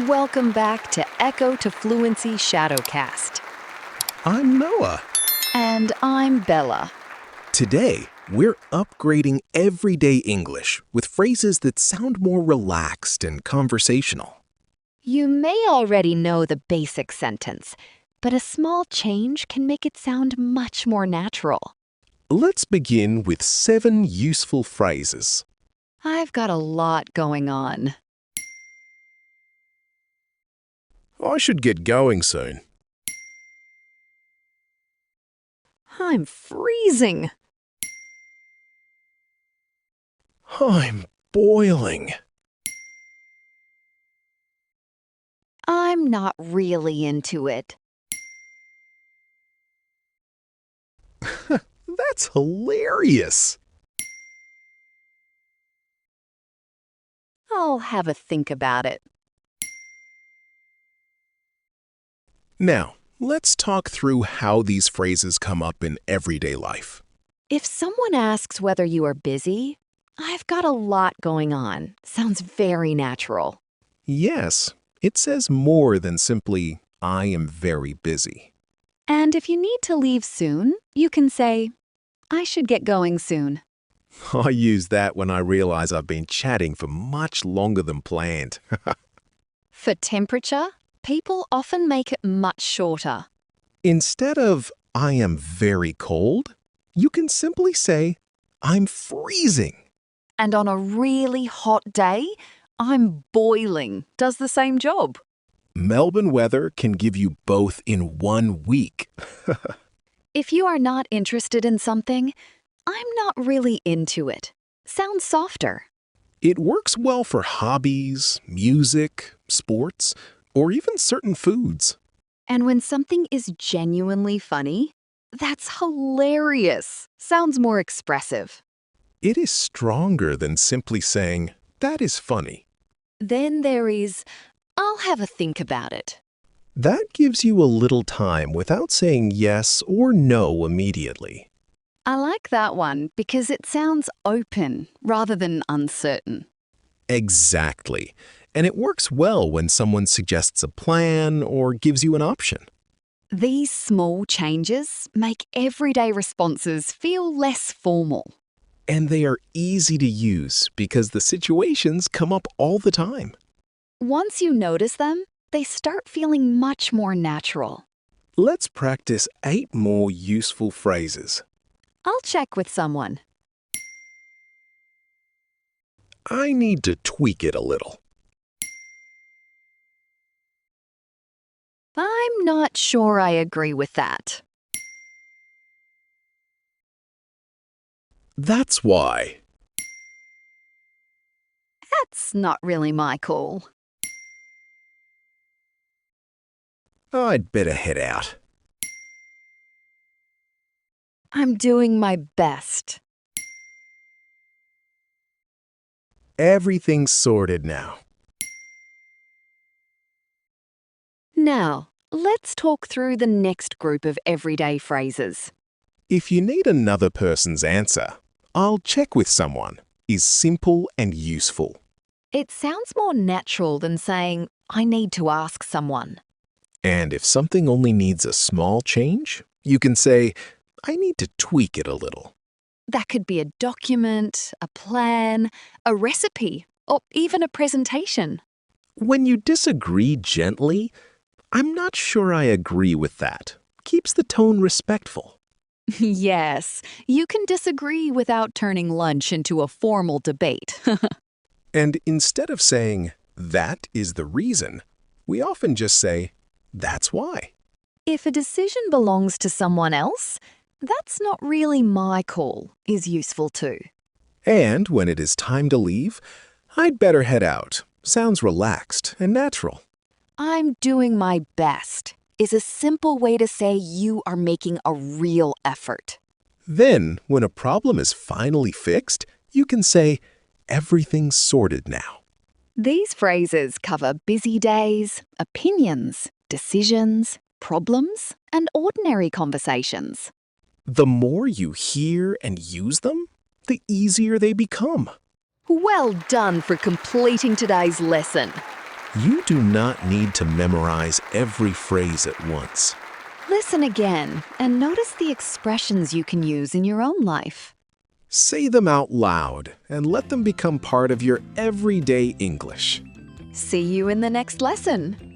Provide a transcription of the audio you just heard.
Welcome back to Echo to Fluency Shadowcast. I'm Noah. And I'm Bella. Today, we're upgrading everyday English with phrases that sound more relaxed and conversational. You may already know the basic sentence, but a small change can make it sound much more natural. Let's begin with 7 useful phrases. I've got a lot going on. I should get going soon. I'm freezing. I'm boiling. I'm not really into it. That's hilarious. I'll have a think about it. Now, let's talk through how these phrases come up in everyday life. If someone asks whether you are busy, I've got a lot going on. Sounds very natural. Yes, it says more than simply, I am very busy. And if you need to leave soon, you can say, I should get going soon. I use that when I realize I've been chatting for much longer than planned. For temperature, people often make it much shorter. Instead of, I am very cold, you can simply say, I'm freezing. And on a really hot day, I'm boiling does the same job. Melbourne weather can give you both in 1 week. If you are not interested in something, I'm not really into it. Sounds softer. It works well for hobbies, music, sports, or even certain foods. And when something is genuinely funny, that's hilarious. Sounds more expressive. It is stronger than simply saying, that is funny. Then there is, I'll have a think about it. That gives you a little time without saying yes or no immediately. I like that one because it sounds open rather than uncertain. Exactly. And it works well when someone suggests a plan or gives you an option. These small changes make everyday responses feel less formal. And they are easy to use because the situations come up all the time. Once you notice them, they start feeling much more natural. Let's practice 8 more useful phrases. I'll check with someone. I need to tweak it a little. I'm not sure I agree with that. That's why. That's not really my call. I'd better head out. I'm doing my best. Everything's sorted now. Now, let's talk through the next group of everyday phrases. If you need another person's answer, I'll check with someone is simple and useful. It sounds more natural than saying, I need to ask someone. And if something only needs a small change, you can say, I need to tweak it a little. That could be a document, a plan, a recipe, or even a presentation. When you disagree gently, I'm not sure I agree with that. Keeps the tone respectful. Yes, you can disagree without turning lunch into a formal debate. And instead of saying, that is the reason, we often just say, that's why. If a decision belongs to someone else, that's not really my call is useful too. And when it is time to leave, I'd better head out. Sounds relaxed and natural. I'm doing my best is a simple way to say you are making a real effort. Then, when a problem is finally fixed, you can say, everything's sorted now. These phrases cover busy days, opinions, decisions, problems, and ordinary conversations. The more you hear and use them, the easier they become. Well done for completing today's lesson. You do not need to memorize every phrase at once. Listen again and notice the expressions you can use in your own life. Say them out loud and let them become part of your everyday English. See you in the next lesson.